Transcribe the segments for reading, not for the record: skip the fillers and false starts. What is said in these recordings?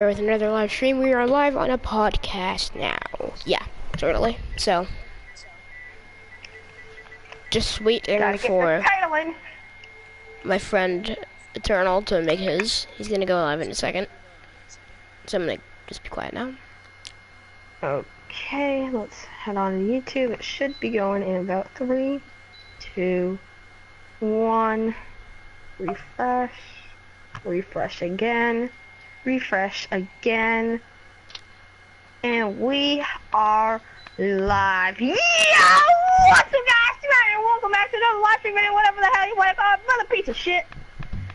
with another live stream. We are live on a podcast now. Yeah, totally. So, just waiting for my friend Eternal to make his. He's gonna go live in a second. So I'm gonna just be quiet now. Okay, let's head on to YouTube. It should be going in about 3, 2, 1. Refresh. Refresh again. Refresh again. And we are live. Yeah! What's up, guys? And welcome back to another live stream video, whatever the hell you want to call it. Another piece of shit.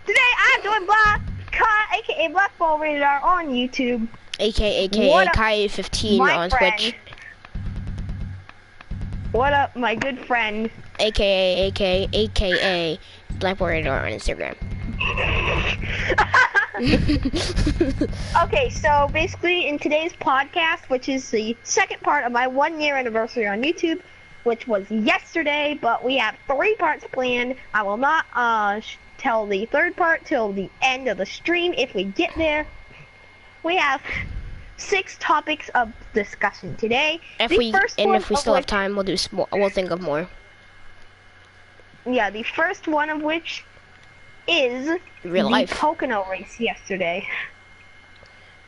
Today I'm doing Black Kai, aka Black Ball Radar on YouTube. aka Kai 15 on friend. Twitch. What up, my good friend? aka Black Ball Radar on Instagram. Okay, so basically in today's podcast, which is the second part of my 1-year anniversary on YouTube, which was yesterday, but we have 3 parts planned. I will not tell the third part till the end of the stream if we get there. We have 6 topics of discussion today. If we still have time, we'll do more. We'll think of more. Yeah, the first one of which is Real life. The Pocono race yesterday.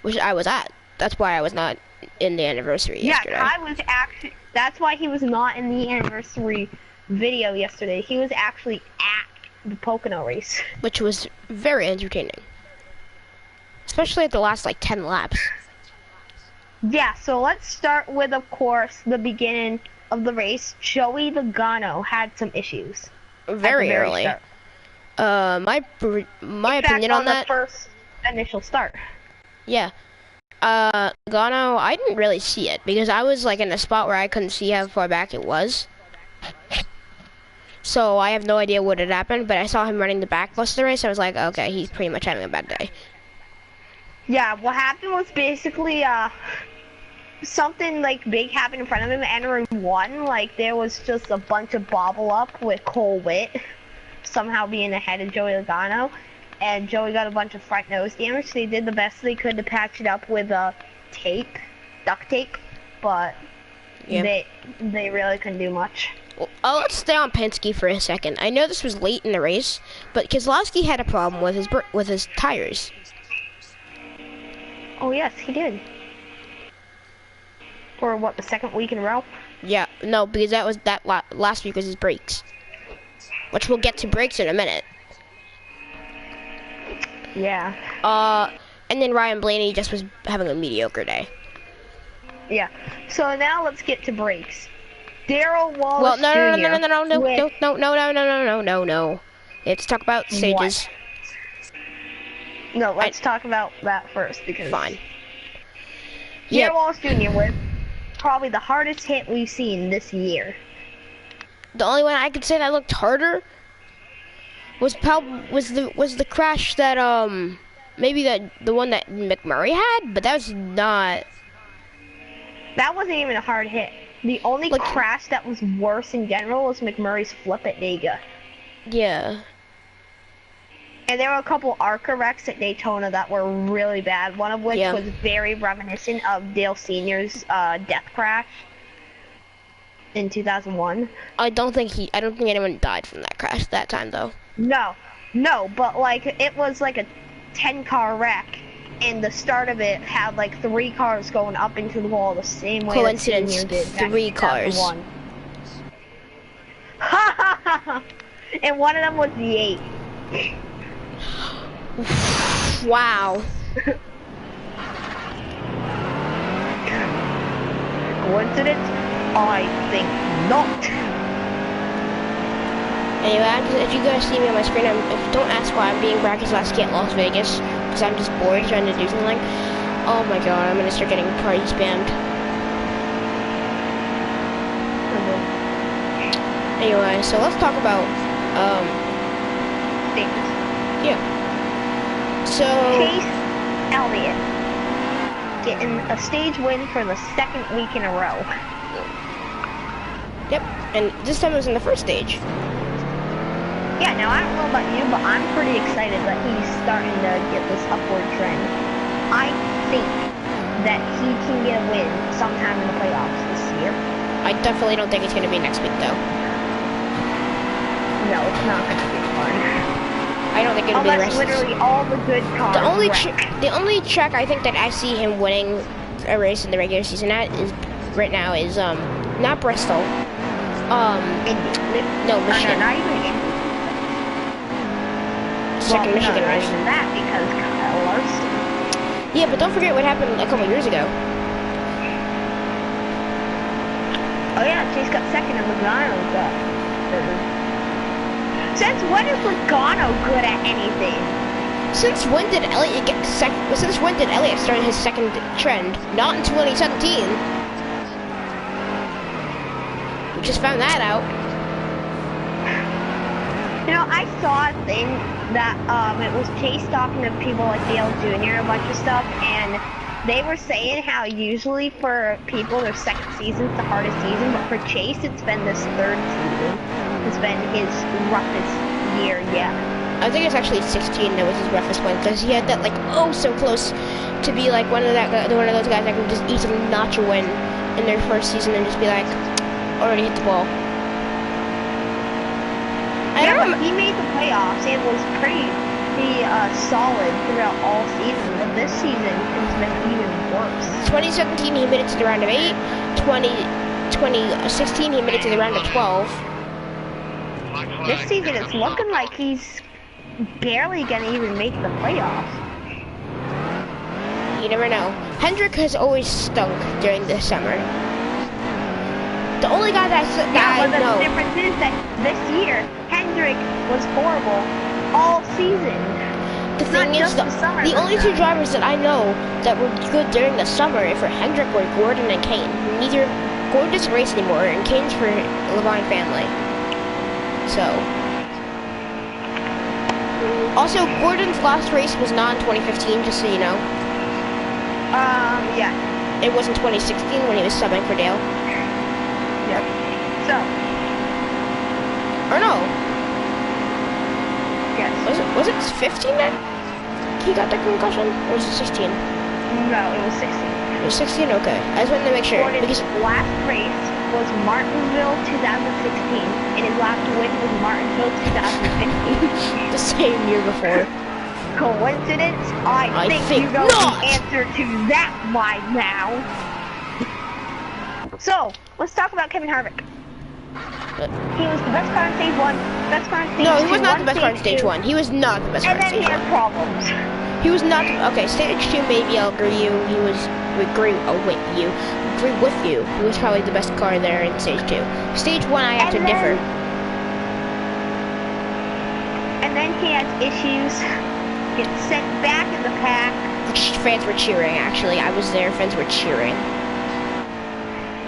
Which I was at. That's why I was not in the anniversary yesterday. Yeah, I was actually. That's why he was not in the anniversary video yesterday. He was actually at the Pocono race, which was very entertaining, especially at the last like 10 laps. Yeah. So let's start with, of course, the beginning of the race. Joey Logano had some issues. Very early. Start. My opinion on that. The first initial start. Yeah. Logano, I didn't really see it because I was like in a spot where I couldn't see how far back it was. So I have no idea what had happened, but I saw him running the back most of the race. I was like, okay, he's pretty much having a bad day. Yeah, what happened was basically something like big happened in front of him entering 1. Like there was just a bunch of bobble up with Cole Witt somehow being ahead of Joey Logano, and Joey got a bunch of front nose damage. They did the best they could to patch it up with tape, duct tape, but they really couldn't do much. Well, let's stay on Penske for a second. I know this was late in the race, but Keselowski had a problem with his tires. Oh yes, he did. For what, the 2nd week in a row? Yeah, no, because last week was his brakes. Which we'll get to brakes in a minute. Yeah. And then Ryan Blaney just was having a mediocre day. Yeah. So now let's get to brakes. Darrell Wallace Well, no. Let's talk about stages. What? No, let's talk about that first because. Fine. Darrell Wallace Jr. with probably the hardest hit we've seen this year. The only one I could say that looked harder was the crash that maybe the one that McMurray had, but that was not. That wasn't even a hard hit. The only crash that was worse in general was McMurray's flip at Dega. Yeah. And there were a couple ARCA wrecks at Daytona that were really bad. One of which was very reminiscent of Dale Sr.'s death crash in 2001. I don't think anyone died from that crash that time though. No, but like it was like a 10-car wreck, and the start of it had like 3 cars going up into the wall the same way. Coincidence, that did 3 cars. And one of them was the 8. Wow. Coincidence? I think not. Anyway, if you guys see me on my screen, don't ask why I'm being Brad Keselowski at Las Vegas, because I'm just bored trying to do something. Oh my god, I'm gonna start getting party spammed. Anyway, so let's talk about stages. Yeah. So Chase Elliott getting a stage win for the 2nd week in a row. Yep, and this time it was in the first stage. Yeah, now I don't know about you, but I'm pretty excited that he's starting to get this upward trend. I think that he can get a win sometime in the playoffs this year. I definitely don't think it's going to be next week, though. No, it's not going to be fun. I don't think it'll be the rest Unless literally all the good cars the only track I think that I see him winning a race in the regular season at is right now is not Bristol. Indy. No, Michigan. Not even Indy. Second Michigan not race. even that because Kyle Larson. Yeah, but don't forget what happened a couple years ago. Oh yeah, Chase got second and Logano got third. Since when is Logano good at anything? Since when did Elliott get Since when did Elliott start his second trend? Not in 2017. We just found that out. You know, I saw a thing that it was Chase talking to people like Dale Jr. a bunch of stuff, and they were saying how usually for people their second season's the hardest season, but for Chase it's been this third season. It's been his roughest year yet. I think it's actually 16 that was his roughest one, because he had that like so close to be like one of those guys that can just easily notch a win in their first season and just be like already hit the ball. He made the playoffs and was pretty solid throughout all season, but this season has been even worse. 2017 he made it to the round of 8. 2016 he made it to the round of 12. This season it's looking like he's barely gonna even make the playoffs. You never know. Hendrick has always stunk during the summer. The only guy that I know. The difference is that this year Hendrick was horrible all season. The thing is, the only two drivers that I know that were good during the summer for Hendrick were Gordon and Kane. Gordon doesn't race anymore, and Kane's for Levine family. So. Also, Gordon's last race was not in 2015, just so you know. Yeah. It was in 2016 when he was subbing for Dale. Yep. So. Or no. Yes. Was it 15 then? He got the concussion? Or was it 16? No, it was 16. It was 16? Okay. I just wanted to make sure. Gordon's last race was Martinsville 2016, and his last win was Martinsville 2015. The same year before. Coincidence? I think you know not. The answer to that right now. So, let's talk about Kevin Harvick. He was the best car in stage 1, best car in stage 2. No, he was not the best car in stage 1. He was not the best car in stage 1. And then he had problems. He was not, okay, stage 2 maybe I'll agree with you. He was probably the best car there in stage 2. Stage 1 I have to differ. And then he had issues, gets sent back in the pack. Fans were cheering, actually. I was there, fans were cheering.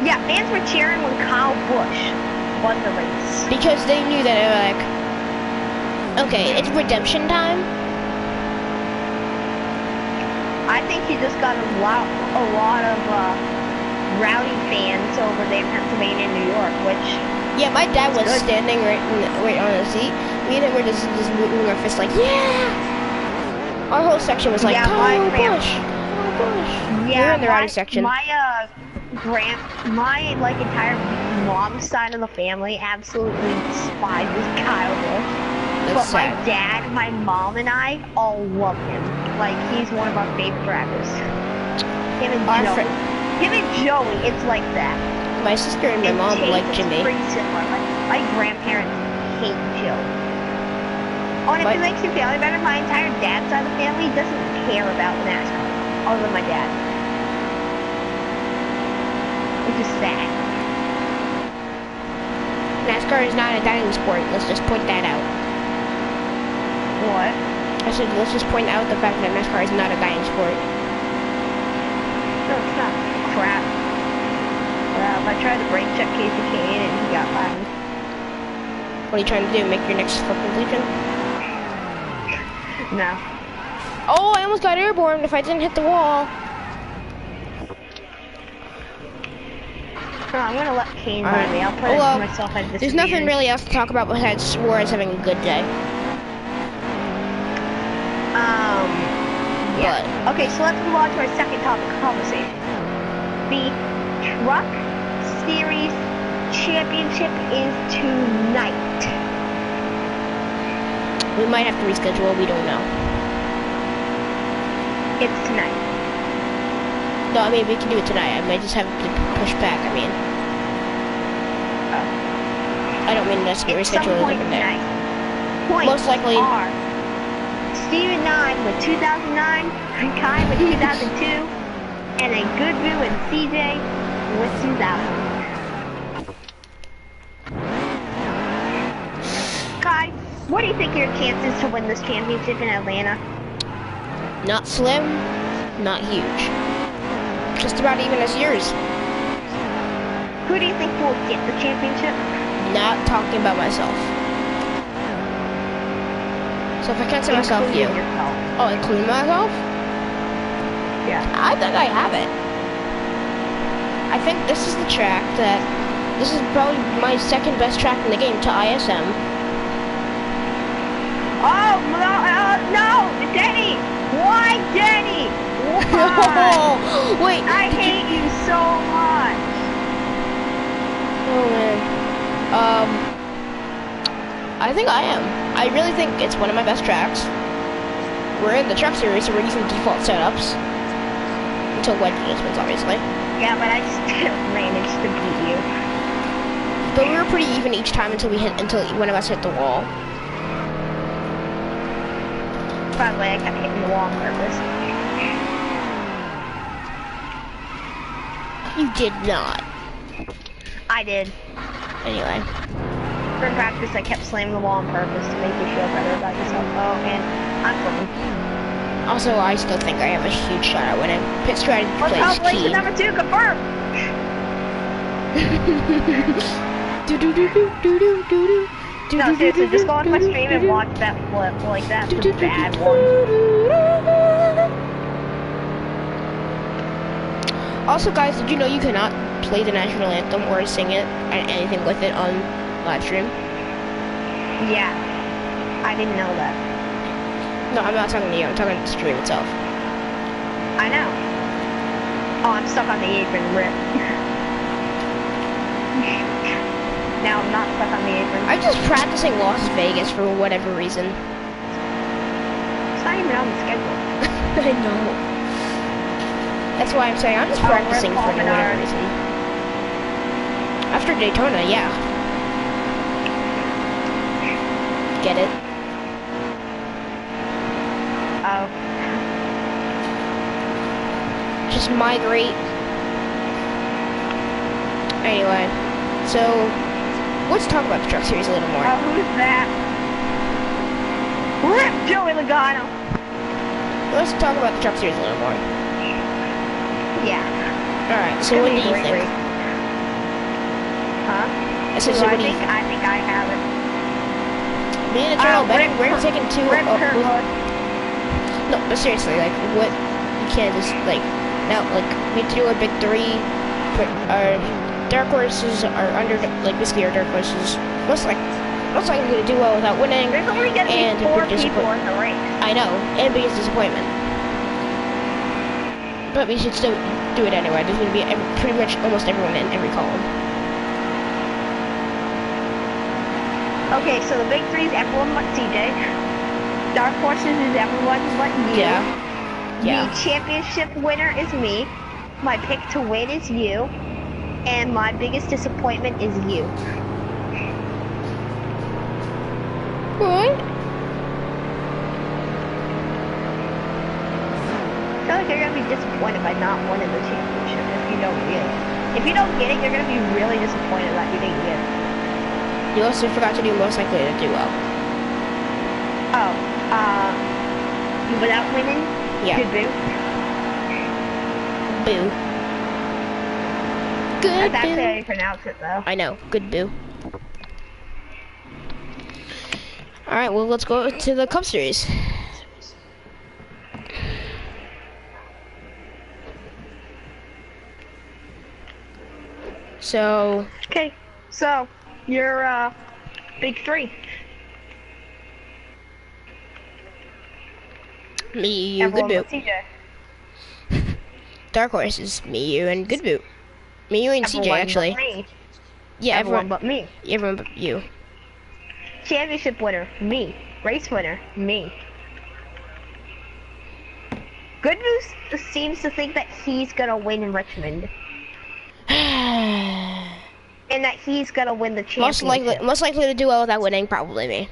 Yeah, fans were cheering when Kyle Busch won the race. Because they knew that they were like, okay, it's redemption time. I think he just got a lot of rowdy fans over there in Pennsylvania and New York, which... Yeah, my dad was standing right on the seat. Me and him were just moving our fists like, yeah! Our whole section was like, Kyle Busch! Yeah, we were in the rowdy section. My entire mom's side of the family absolutely despises Kyle Busch. But my dad, my mom, and I all love him. Like, he's one of our favorite drivers. Him and Joey, it's like that. My sister and my mom like Jimmy. Pretty similar. My grandparents hate Joey. Oh, and if it makes you feel any better, my entire dad's side of the family doesn't care about NASCAR, other than my dad. Which is sad. NASCAR is not a dying sport. Let's just point that out. What? I said, let's just point out the fact that NASCAR is not a dying sport. No, it's not. Crap. I tried to brake check Casey Kane and he got by me. What are you trying to do? Make your next fucking Legion? No. Oh, I almost got airborne if I didn't hit the wall. Oh, I'm gonna let Kane by me. I'll put myself at this. There's nothing really else to talk about besides Suarez having a good day. Yeah. But Okay, so let's move on to our second topic of conversation. The Truck Series Championship is tonight. we might have to reschedule. We don't know. It's tonight. No, I mean we can do it tonight. I might just have to push back. I mean, I don't mean that's get rescheduled a different day. Points Most likely are Steven 9 with 2009, Kai with 2002, and a Goodview and CJ with 2000. Kai, what do you think are your chances to win this championship in Atlanta? not slim, not huge. Just about even as yours. Who do you think will get the championship? Not talking about myself. So if I can't say myself, you. Yourself. Oh, including myself? Yeah. I think I have it. I think this is the track that, this is probably my second best track in the game to ISM. Oh, no, Denny! Why, Denny? Why? Wait. I hate you so much. Oh man. I think I am. I really think it's one of my best tracks. We're in the truck series, so we're using default setups. Until wedge adjustments, obviously. Yeah, but I still managed to beat you. But we were pretty even each time until one of us hit the wall. By the way, I kept hitting the wall on purpose. You did not. I did. Anyway. For practice, I kept slamming the wall on purpose to make you feel better about yourself. Oh, and I'm flipping. Also, I still think I have a huge shot at winning. Pit strategy plays Place key. number 2, confirmed! No, seriously, just go on my stream and watch that flip. Like, that's the bad one. Also, guys, did you know you cannot play the national anthem or sing it and anything with it on live stream? Yeah, I didn't know that. No, I'm not talking to you. I'm talking to the stream itself. I know. Oh, I'm stuck on the apron. Rip. Now I'm not stuck on the apron. I'm just practicing Las Vegas for whatever reason. It's not even on the schedule. I know. That's why I'm saying I'm just practicing for whatever reason. After Daytona, yeah. Get it? Oh. Just migrate. Anyway, so let's talk about the truck series a little more. Oh, who's that? Rip Joey Logano. Let's talk about the truck series a little more. Yeah. Alright, so what do you think? Huh? I said, so what do you think? I think I have it. Me and Eternal betting, we're taking two. No, but seriously, like, what? You can't just, like, now, like, we have to do our big three. Our dark horses are under, like, basically our dark horses. Most likely going to do well without winning. There's only going to be 4 people in the race. I know, and biggest disappointment. But we should still do it anyway. There's going to be pretty much almost everyone in every column. Okay, so the big three is everyone but CJ. Dark horses is everyone but you. Yeah. The championship winner is me. My pick to win is you. And my biggest disappointment is you. What? I feel like you're going to be disappointed by not winning the championship if you don't get it. If you don't get it, you're going to be really disappointed that you didn't get it. You also forgot to do most likely to do well. Oh, without winning? Yeah. Good boo. Boo. Good That's actually boo. how you pronounce it, though. I know. Good boo. Alright, well, let's go to the Cup Series. So... Okay, so... Your, big three. Me, you, Good Boot. Dark Horse is me, you, and Good Boot. Me, you, and CJ, actually. Me. Yeah, everyone but me. Everyone but you. Championship winner, me. Race winner, me. Good Boot seems to think that he's gonna win in Richmond. And that he's gonna win the championship. Most likely to do well without winning, probably me.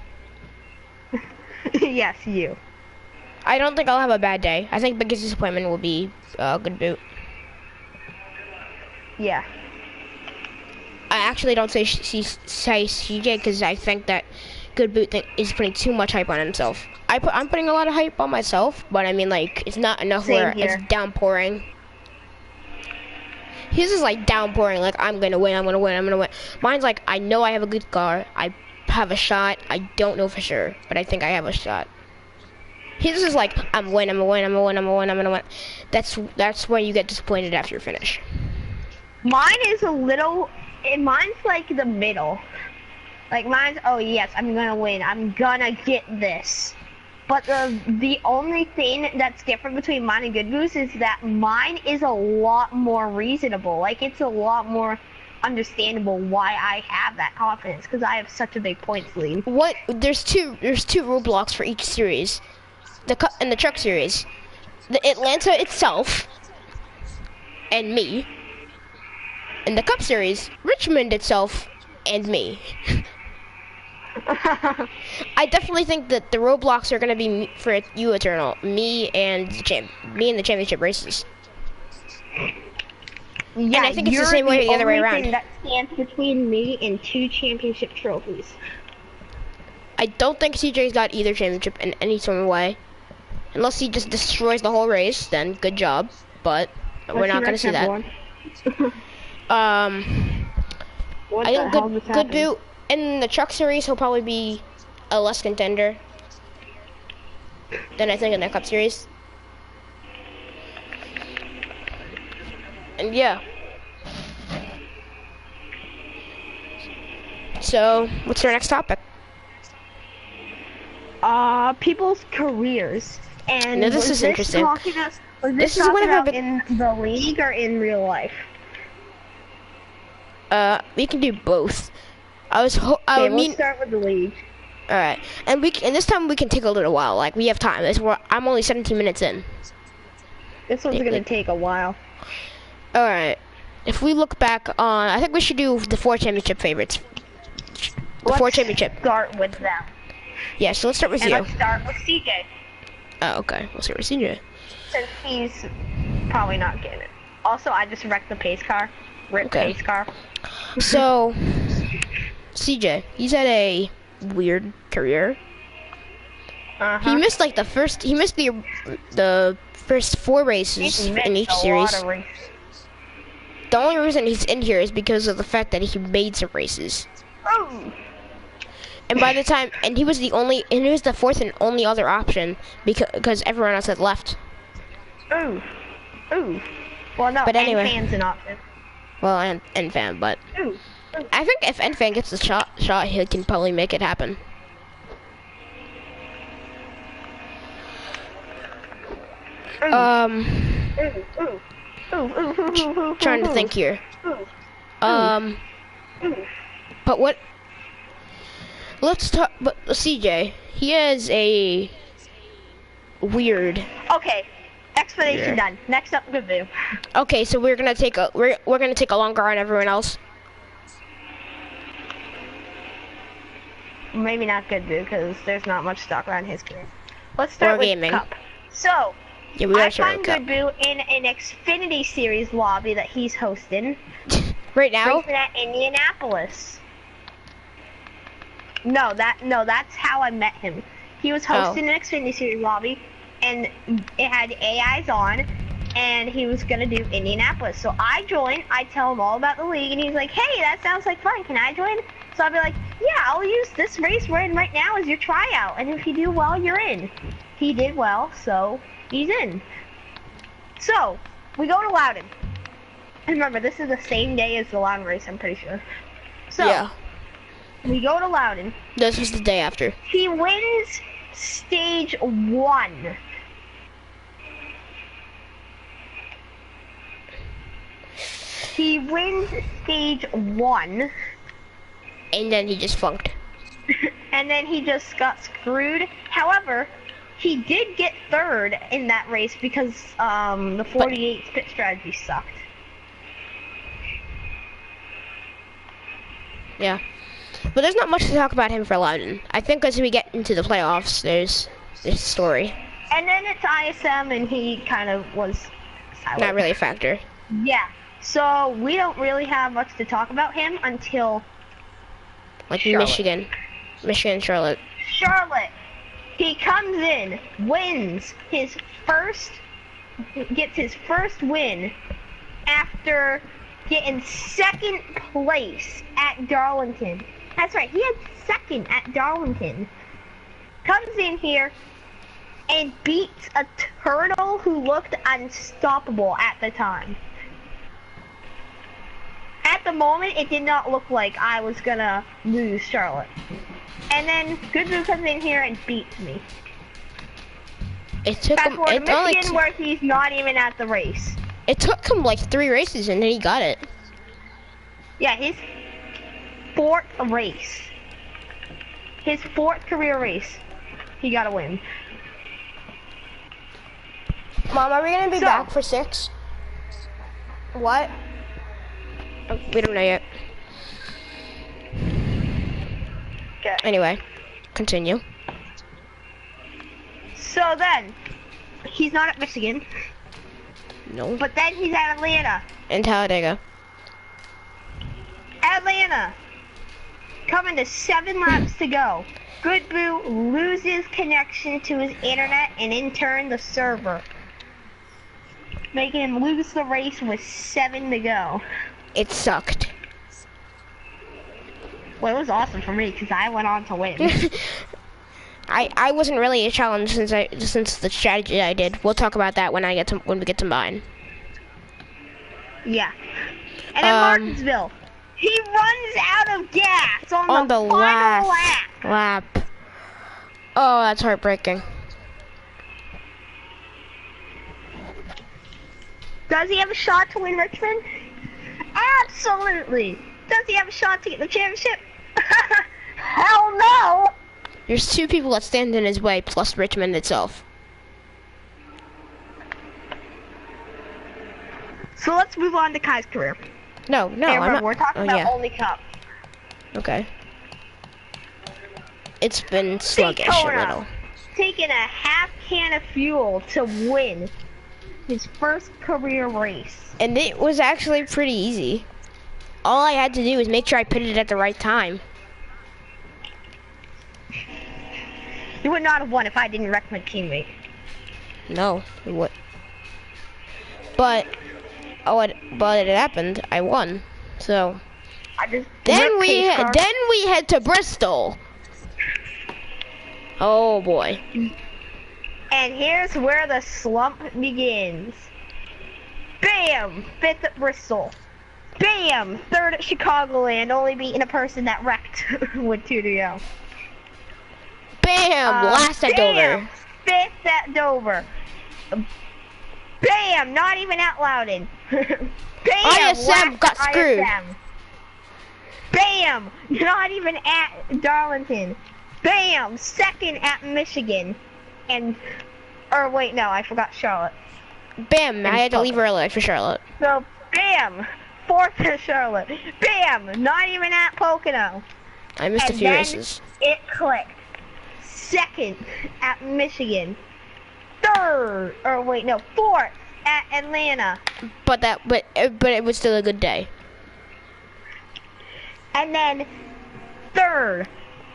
Yes, you. I don't think I'll have a bad day. I think biggest disappointment will be Good Boot. Yeah. I actually don't say CJ because I think that Good Boot is putting too much hype on himself. I'm putting a lot of hype on myself, but I mean, like, it's not enough where it's downpouring. His is like downpouring, like, I'm gonna win. Mine's like, I know I have a good car. I have a shot. I don't know for sure, but I think I have a shot. His is like, I'm gonna win. That's where you get disappointed after you finish. Mine is mine's like the middle. Like mine's, oh yes, I'm gonna win. I'm gonna get this. But the only thing that's different between mine and Good Boot is that mine is a lot more reasonable. Like it's a lot more understandable why I have that confidence because I have such a big points lead. There's two roadblocks for each series. In the truck series, the Atlanta itself, and me. In the Cup series, Richmond itself, and me. I definitely think that the roadblocks are gonna be for you, Eternal, me and the championship races. Yeah, and I think it's the same way the other way around. Thing that stands between me and 2 championship trophies. I don't think CJ's got either championship in any sort of way. Unless he just destroys the whole race, then good job. But we're not gonna see that. I think Good Boot in the truck series he'll probably be a less contender than I think in the Cup series. And yeah. So what's our next topic? People's careers. And no, this is interesting. This is about in the league or in real life? We can do both. We'll start with the league. All right, and this time we can take a little while. Like we have time. I'm only 17 minutes in. This one's gonna take a while. All right. If we look back on, I think we should do the 4 championship favorites. Let's start with them. Yeah, so let's start with you. Let's start with CJ. Oh, okay. We'll start with CJ. Since he's probably not getting it. Also, I just wrecked the pace car. Pace car. So, CJ, he's had a weird career. He missed like the first 4 races in each series. The only reason he's in here is because of the fact that he made some races. Oh. And by the time, he was the 4th and only other option because everyone else had left. Ooh. Well, no, but anyway, N-Fan's an option. Well, and fan, but Ooh. I think if N-Fan gets the shot, he can probably make it happen. Trying to think here. But what? Let's talk. But CJ, he has a weird. Okay, explanation done. Next up, Good Boot. Okay, so we're gonna take a longer on everyone else. Maybe not Good Boot because there's not much stock around his career. Let's start with gaming. Cup. So, yeah, I find Good Boot in an Xfinity Series lobby that he's hosting. Right now? Racing at Indianapolis. No, that's how I met him. He was hosting an Xfinity Series lobby, and it had AIs on, and he was gonna do Indianapolis. So I joined. I tell him all about the league, and he's like, "Hey, that sounds like fun. Can I join?" So I'll be like, "Yeah, I'll use this race we're in right now as your tryout, and if you do well, you're in." He did well, so he's in. So we go to Loudon. And remember, this is the same day as the Loudon race, I'm pretty sure. So yeah. We go to Loudon. This was the day after. He wins stage 1. He wins stage 1. And then he just funked. And then he just got screwed. However, he did get 3rd in that race because the 48 pit strategy sucked. Yeah. But there's not much to talk about him for Loudon. I think as we get into the playoffs, there's this story. And then it's ISM, and he kind of was silent. Not really a factor. Yeah. So we don't really have much to talk about him until like Charlotte. Michigan, Charlotte. Charlotte. He comes in, wins his first, gets his first win after getting 2nd place at Darlington. That's right, he had 2nd at Darlington. Comes in here and beats a turtle who looked unstoppable at the time. At the moment, it did not look like I was gonna lose Charlotte. And then Goodboo comes in here and beats me. It took Fast him. forward to Michigan, where he's not even at the race. It took him like 3 races, and then he got it. Yeah, his 4th race. His 4th career race. He got a win. Mom, are we gonna be back for 6? What? Oh, we don't know yet. Okay. Anyway, continue. So then, he's not at Michigan. No. But then he's at Atlanta. In Talladega. Atlanta. Coming to 7 laps to go. Goodboo loses connection to his internet and in turn the server, making him lose the race with 7 to go. It sucked. Well, it was awesome for me because I went on to win. I wasn't really a challenge since the strategy I did. We'll talk about that when we get to mine. Yeah. And then Martinsville. He runs out of gas on the final last lap. Oh, that's heartbreaking. Does he have a shot to win Richmond? Absolutely. Does he have a shot to get the championship? Hell no! There's 2 people that stand in his way, plus Richmond itself. So let's move on to Kai's career. No, Hey, remember, I'm not. we're talking about only Cup. Okay. It's been sluggish a little. Taking a half can of fuel to win his first career race. And it was actually pretty easy. All I had to do was make sure I pitted it at the right time. You would not have won if I didn't wreck my teammate. No, it would. But it happened. I won. So then we head to Bristol. Oh boy. And here's where the slump begins. Bam! 5th at Bristol. Bam! 3rd at Chicagoland, only beating a person that wrecked with 2 to go. Bam! Last at Dover. 5th at Dover. Bam! Not even at Loudon. Bam! ISM got screwed. ISM. Bam! Not even at Darlington. Bam! 2nd at Michigan. Or wait, no, I forgot Charlotte. Bam! I had to leave early for Charlotte. So, bam! 4th at Charlotte. Bam! Not even at Pocono. I missed a few races. It clicked. 2nd at Michigan. 3rd, or wait, no, 4th at Atlanta. But it was still a good day. And then 3rd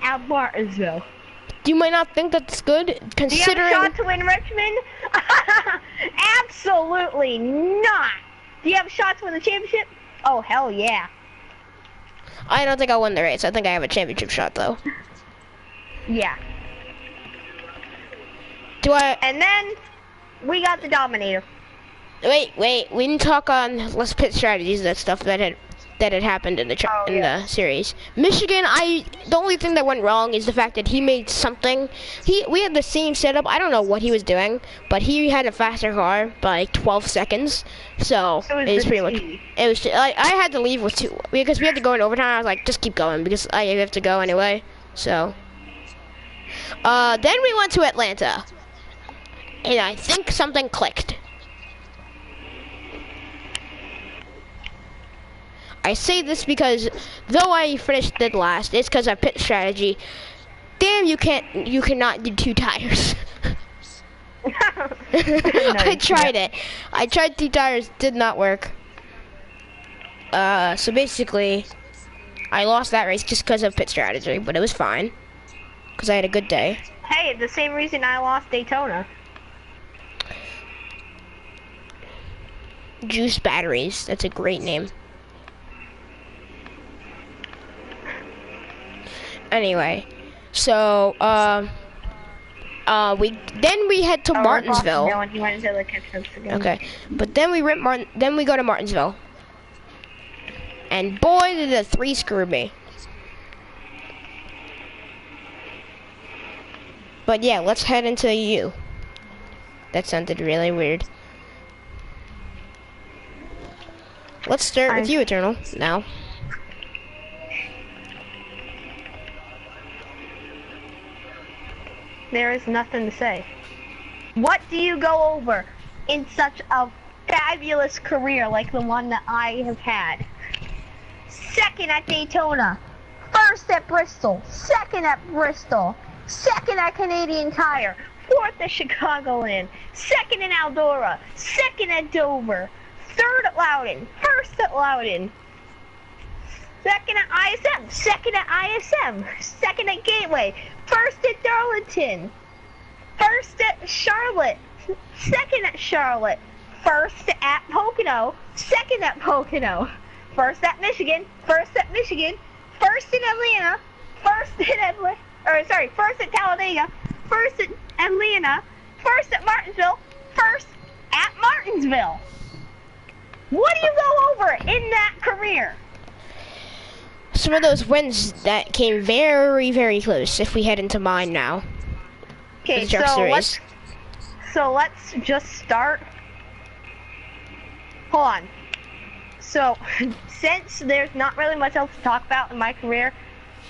at Martinsville. You might not think that's good, considering. Do you have a shot to win Richmond? Absolutely not. Do you have a shot to win the championship? Oh, hell yeah. I don't think I won the race. I think I have a championship shot, though. Yeah. Do I? And then we got the Dominator. Wait. We didn't talk on let's pit strategies. That stuff that had. that had happened in the series. Michigan, the only thing that went wrong is the fact that he made something. We had the same setup. I don't know what he was doing, but he had a faster car by like 12 seconds. So it was pretty much. It was. I had to leave with 2 because we had to go in overtime. I was like, just keep going because I have to go anyway. So. Then we went to Atlanta, and I think something clicked. I say this because though I finished dead last, it's because of pit strategy. Damn, you cannot do 2 tires. I tried it. I tried 2 tires, did not work. So basically, I lost that race just because of pit strategy, but it was fine. Because I had a good day. Hey, the same reason I lost Daytona. Juice Batteries, that's a great name. Anyway, so we head to Martinsville. No, he went to the Tourtements again. Okay, but then we go to Martinsville, and boy did the 3 screw me. But yeah, let's head into you. That sounded really weird. Let's start with you, Eternal, now. There is nothing to say. What do you go over in such a fabulous career like the one that I have had? 2nd at Daytona, 1st at Bristol, 2nd at Bristol, 2nd at Canadian Tire, 4th at Chicagoland, 2nd in Eldora, 2nd at Dover, 3rd at Loudon, 1st at Loudon, 2nd at ISM, 2nd at ISM, 2nd at Gateway, 1st at Darlington, 1st at Charlotte, 2nd at Charlotte, 1st at Pocono, 2nd at Pocono, 1st at Michigan, 1st at Michigan, 1st in Atlanta, 1st in 1st at Talladega, 1st at Atlanta, 1st at Martinsville, 1st at Martinsville. What do you go over in that career? Some of those wins that came very, very close if we head into mine now. Okay, so let's just start. Hold on. So, since there's not really much else to talk about in my career,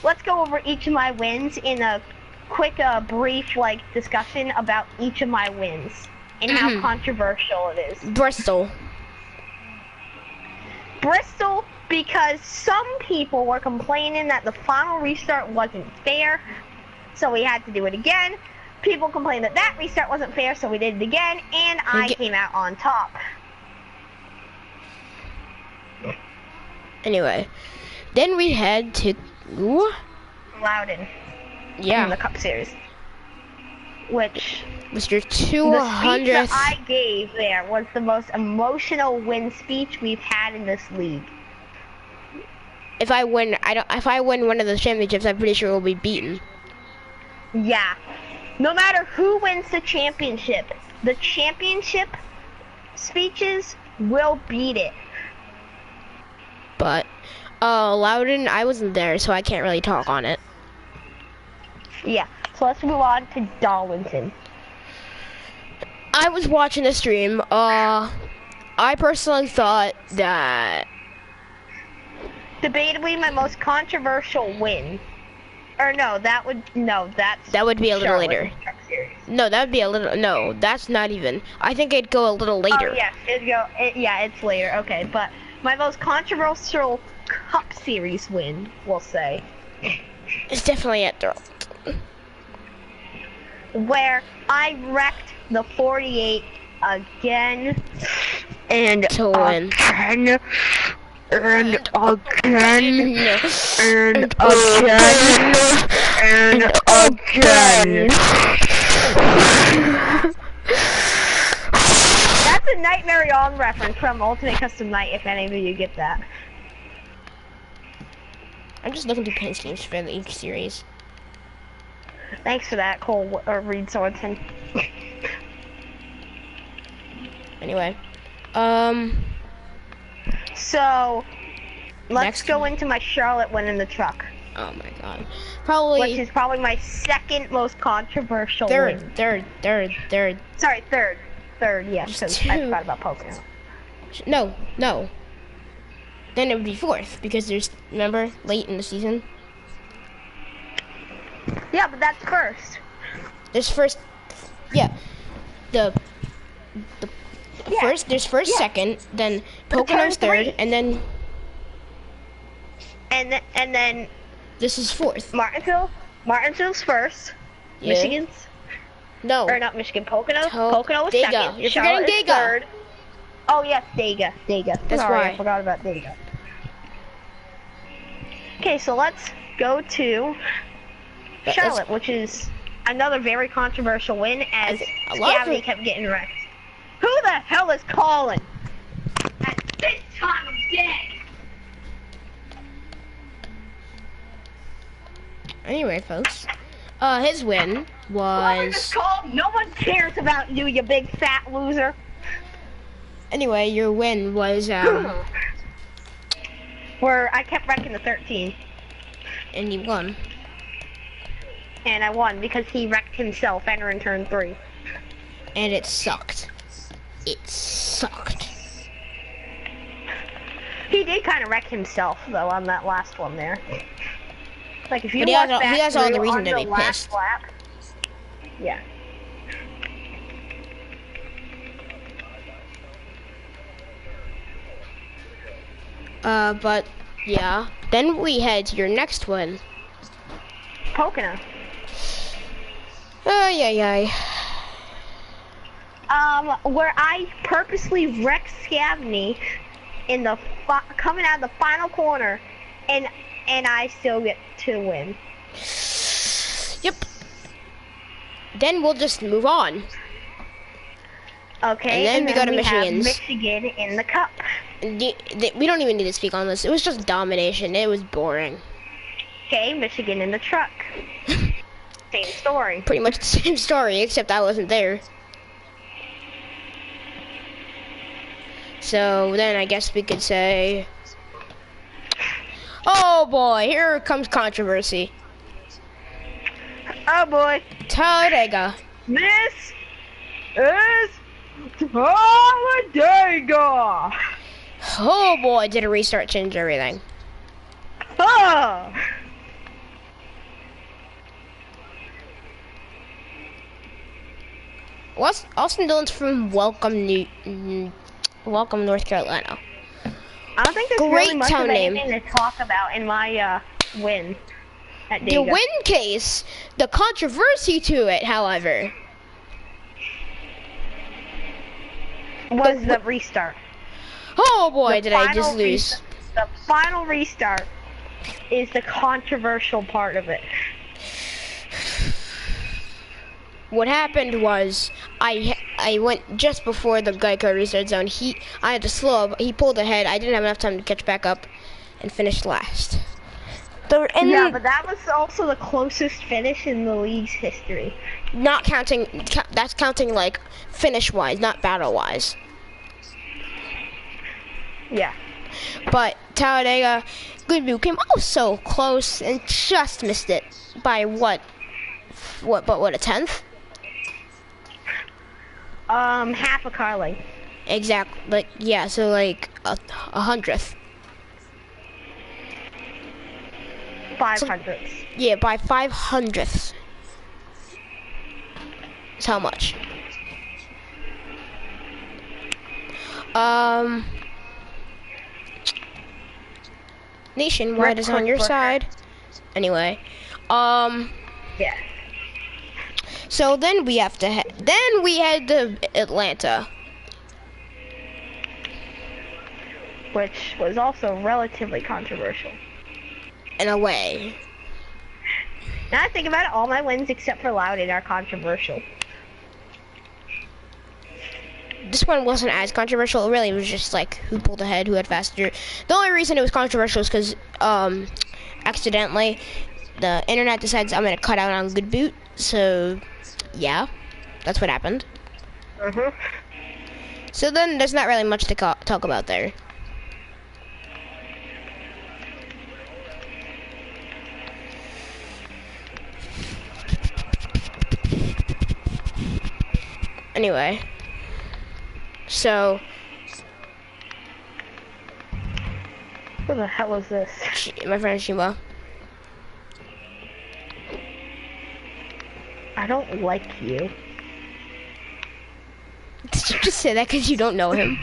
let's go over each of my wins in a quick, brief, discussion about each of my wins and how controversial it is. Bristol, because some people were complaining that the final restart wasn't fair, so we had to do it again. People complained that that restart wasn't fair, so we did it again, and I came out on top. Anyway, then we head to Loudon. Yeah. In the Cup Series. Which was your 200th. The speech that I gave there was the most emotional win speech we've had in this league. If I win one of the championships, I'm pretty sure we'll be beaten. Yeah. No matter who wins the championship speeches will beat it. But Loudon, I wasn't there, so I can't really talk on it. Yeah. So let's move on to Darlington. I was watching the stream. I personally thought that debatably my most controversial win. Or no, that would be a little later. No, that would be a little. No, that's not even. I think it'd go a little later. Oh yes, it's later. Okay, but my most controversial Cup Series win, we'll say, it's definitely at Darlington, where I wrecked the 48 again and win. Again. And again, and again, and again. That's a Nightmare On reference from Ultimate Custom Night, if any of you get that. I'm just looking through paint schemes for the each series. Thanks for that, Cole Reed Sorensen. Anyway, So, Let's go into my Charlotte win in the truck. Oh my god. Probably. Which is probably my second most controversial win. Third. Sorry, third. Third, yeah, because I forgot about Pocono. No. Then it would be fourth, because remember, late in the season? Yeah, but that's first. There's first, yeah. There's first, second, then Pocono's third, and then... And then this is fourth. Martinsville's first. Yeah. Michigan's. No. Or not Michigan. Pocono was Dega. second. You're forgetting Dega. Third. Oh yes, Dega. That's Sorry, why I forgot about Dega. Okay, so let's go to Charlotte, which is another very controversial win as Scavity kept getting wrecked. Who the hell is calling at this time of day? Anyway, folks, his win was... No one cares about you, you big fat loser. Anyway, your win was, where I kept wrecking the 13. and you won. And I won because he wrecked himself entering turn 3. And it sucked. It sucked. He did kind of wreck himself, though, on that last one there. Like, if you he has all the reason to be pissed. Lap, yeah. But, yeah. Then we head to your next one. Pocono. Yeah. Where I purposely wrecked Scavney in the coming out of the final corner, and I still get to win. Yep. Then we'll just move on. Okay. And then we go to Michigan's. Michigan in the cup. We don't even need to speak on this. It was just domination. It was boring. Okay, Michigan in the truck. Same story. Pretty much the same story, except I wasn't there. So then I guess we could say, oh boy, here comes controversy. Oh boy. Talladega. This is Talladega. Oh boy, did a restart change everything. Oh. Austin Dillon's from Welcome, North Carolina. I don't think there's really much of anything to talk about in my win at Dega. The win case, the controversy to it, however, was the restart. Oh boy, did I just lose. The final restart is the controversial part of it. What happened was, I went just before the Geico restart zone. I had to slow up. He pulled ahead. I didn't have enough time to catch back up, and finished last. Yeah, but that was also the closest finish in the league's history. Not counting. That's counting like finish-wise, not battle-wise. Yeah. But Talladega, Goodview came so close and just missed it by what? What? A tenth? Half a car length. Exactly. Like, yeah, so like a hundredth. 500ths. So, yeah, by 500ths. That's how much. Nationwide is on your side. Anyway, yeah. So then we have to then we head to Atlanta, which was also relatively controversial. In a way. Now I think about it, all my wins except for Loudon are controversial. This one wasn't as controversial. It really was just like who pulled ahead, who had faster. The only reason it was controversial is because accidentally the internet decides I'm gonna cut out on Good Boot. So yeah, that's what happened. So then there's not really much to talk about there. Anyway. So. Who the hell is this? My friend Shima. I don't like you. Did you just say that because you don't know him?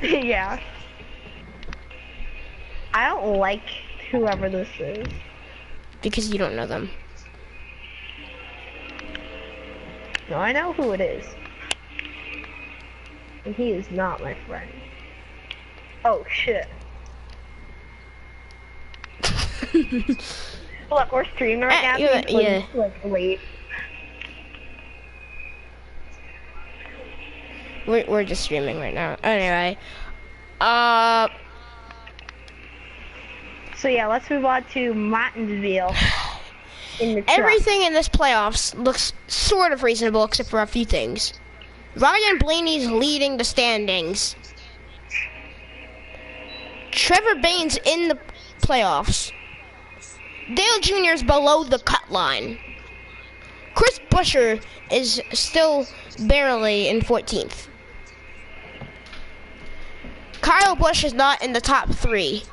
Yeah. I don't like whoever this is. Because you don't know them. No, I know who it is. And he is not my friend. Oh, shit. Look, we're streaming right now. Yeah. Like, wait. We're just streaming right now. Anyway. So yeah, let's move on to Martinsville. Everything in this playoffs looks sort of reasonable except for a few things. Ryan Blaney's leading the standings. Trevor Bayne's in the playoffs. Dale Jr. is below the cut line. Chris Buescher is still barely in 14th. Kyle Busch is not in the top 3.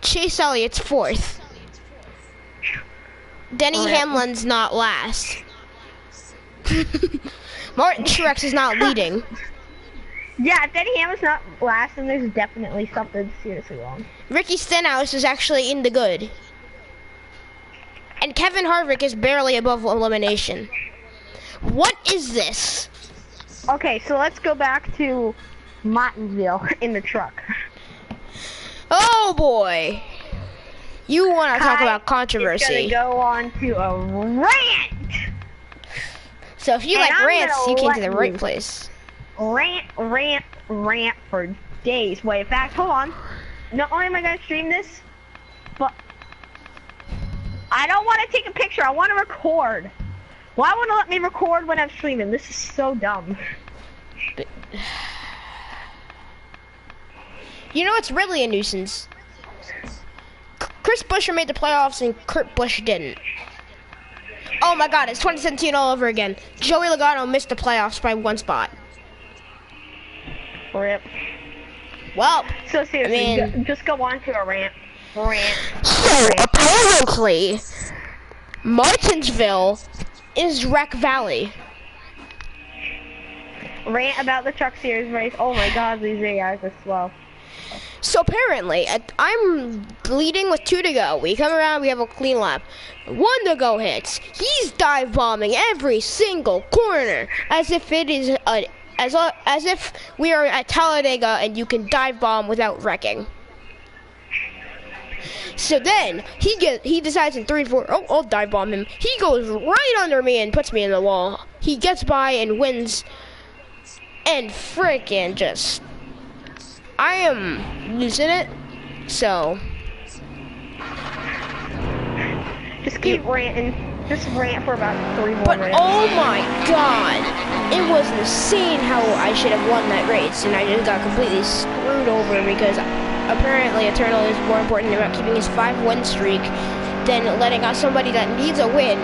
Chase Elliott's 4th. Denny Hamlin's not last. Martin Truex is not leading. Yeah, if Denny Hamlin's not last, then there's definitely something seriously wrong. Ricky Stenhouse is actually in the good. And Kevin Harvick is barely above elimination. What is this? Okay, so let's go back to Martinsville in the truck. Oh boy. You want to talk about controversy. It's gonna go on to a rant. So if you like rants, you came to the right place. Rant for days. Wait, in fact, hold on. Not only am I gonna stream this, but I don't want to take a picture. I want to record. Why won't it let me record when I'm streaming? This is so dumb. You know, it's really a nuisance. Chris Buescher made the playoffs and Kurt Busch didn't. Oh my god, it's 2017 all over again. Joey Logano missed the playoffs by 1 spot. Rip. Well, so seriously, I mean, just go on to a rant. So, apparently, Martinsville is Wreck Valley. Rant about the Truck Series race. Oh my god, these AIs are slow. So apparently, I'm leading with 2 to go. We come around, we have a clean lap. 1 to go hits. He's dive bombing every single corner, as if it is as if we are at Talladega and you can dive bomb without wrecking. So then he decides in 3 and 4, oh, I'll dive bomb him. He goes right under me and puts me in the wall. He gets by and wins, and freaking just. I am losing it, so. Just keep ranting. Just rant for about 3 more minutes. But oh my god, it was insane how I should have won that race, and I just got completely screwed over because apparently Eternal is more important about keeping his 5-win streak than letting out somebody that needs a win,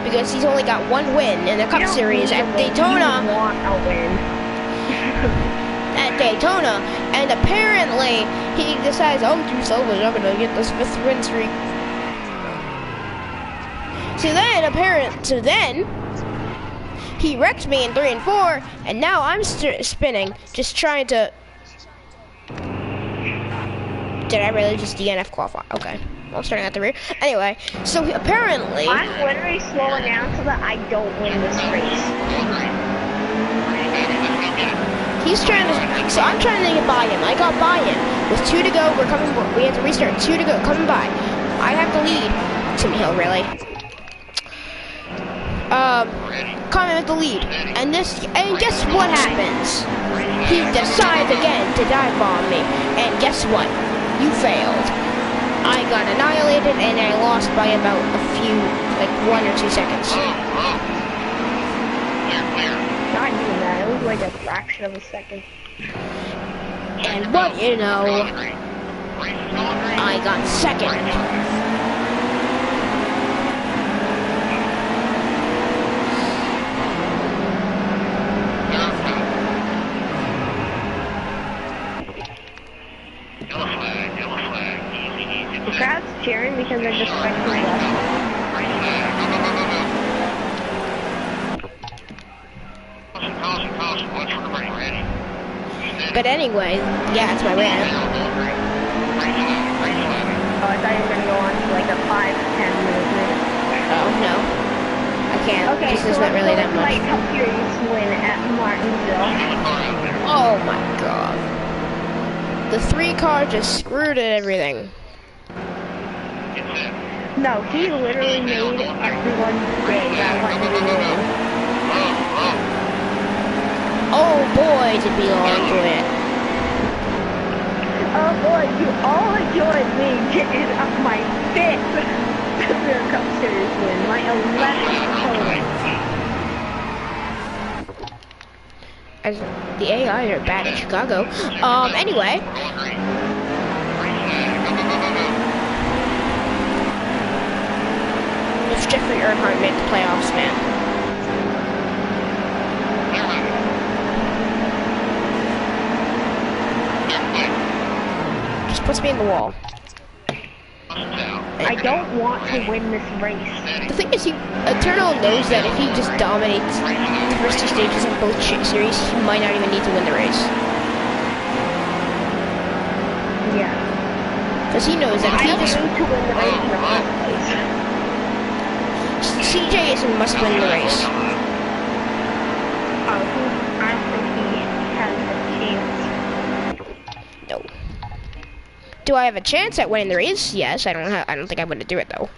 because he's only got 1 win in the Cup Series at Daytona. You want a win. At Daytona, and apparently he decides, oh, I'm too selfish, I'm gonna get this 5th win streak. So then he wrecked me in 3 and 4, and now I'm spinning, just trying to. Did I really just DNF qualify? Okay, I'm starting at the rear. Anyway, so apparently I'm literally slowing down so that I don't win this race. He's trying to, so I'm trying to get by him. I got by him. With 2 to go, we have to restart. 2 to go, coming by. I have the lead. Tim Hill, really. Coming with the lead. And guess what happens? He decides again to dive bomb me. And guess what? You failed. I got annihilated and I lost by about a few, like 1 or 2 seconds. Not even that, it was like a fraction of a second. And what you know, I got 2nd. cheering because I just spent too much. But anyway, yeah, it's my rant. Oh, I thought you were gonna go on to like a 5-10 minute rant. Oh, no. I can't. Okay, this so isn't really that much. my Cup Series win at Martinsville. Oh my god. The 3 car just screwed at everything. No, he literally made everyone's day by letting me win. Oh boy, did we all enjoy it. Oh boy, you all enjoyed me getting up my 5th Cup Series win, my 11th total. As the AI are bad in Chicago. Anyway. It's Jeffrey Earnhardt made the playoffs, man. Just puts me in the wall. I don't want to win this race. The thing is, Eternal knows that if he just dominates the first 2 stages of both series, he might not even need to win the race. Yeah. Because he knows that if he just... to win the race in the first place. CJ is a must-win the race. I don't think he has a chance. No. Do I have a chance at winning the race? Yes. I don't think I'm going to do it though.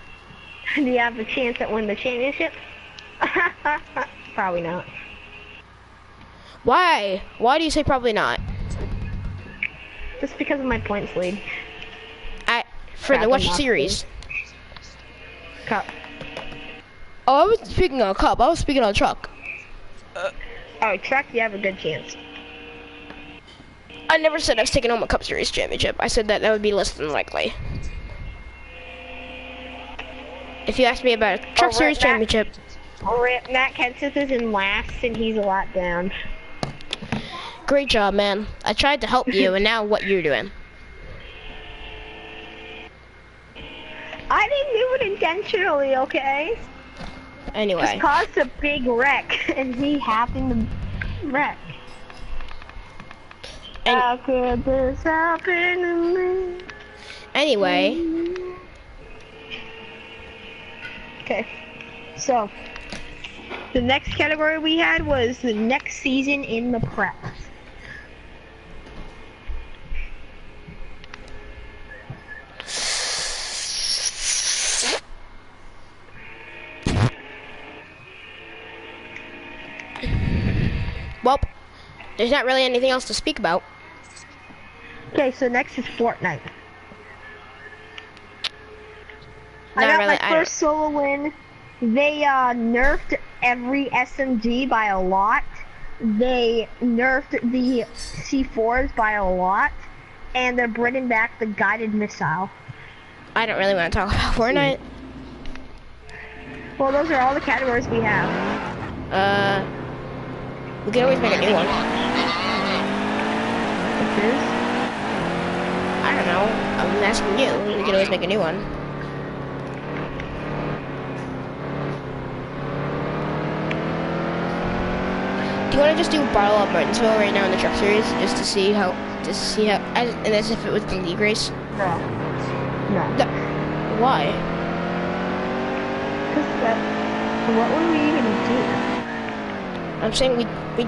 Do you have a chance at winning the championship? Probably not. Why? Why do you say probably not? Just because of my points lead. For the which series? Cup. Oh, I was speaking on Cup. I was speaking on Truck. Oh, Truck, you have a good chance. I never said I was taking home a Cup Series championship. I said that would be less than likely. If you ask me about a Truck Series championship. Matt Kenseth is in last and he's a lot down. Great job, man. I tried to help you, and now what you're doing. I didn't do it intentionally, okay? Anyway. Just caused a big wreck, and he happened to wreck. How could this happen to me? Anyway. Okay, so the next category we had was the next season in the press. Well, there's not really anything else to speak about. Okay, so next is Fortnite. Not I got really, my first solo win. They nerfed every SMG by a lot. They nerfed the C4s by a lot. And they're bringing back the guided missile. I don't really want to talk about Fortnite. Well, those are all the categories we have. We can always make a new one. Which is? I don't know. I'm asking you. We can always make a new one. Do you want to just do Battle of Martinsville right now in the Truck Series, just to see how, and as if it was the league race? No. No. Why? Because what would we even do? I'm saying we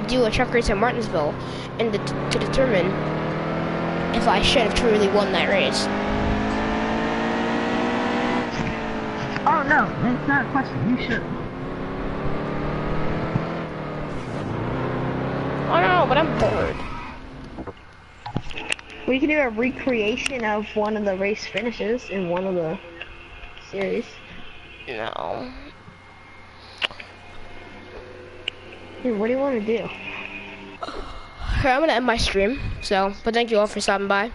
do a truck race at Martinsville, and to determine if I should have truly won that race. Oh no, that's not a question. You should. I don't know, but I'm bored. We can do a recreation of one of the race finishes in one of the series. No. Dude, what do you want to do? I'm gonna end my stream. But thank you all for stopping by.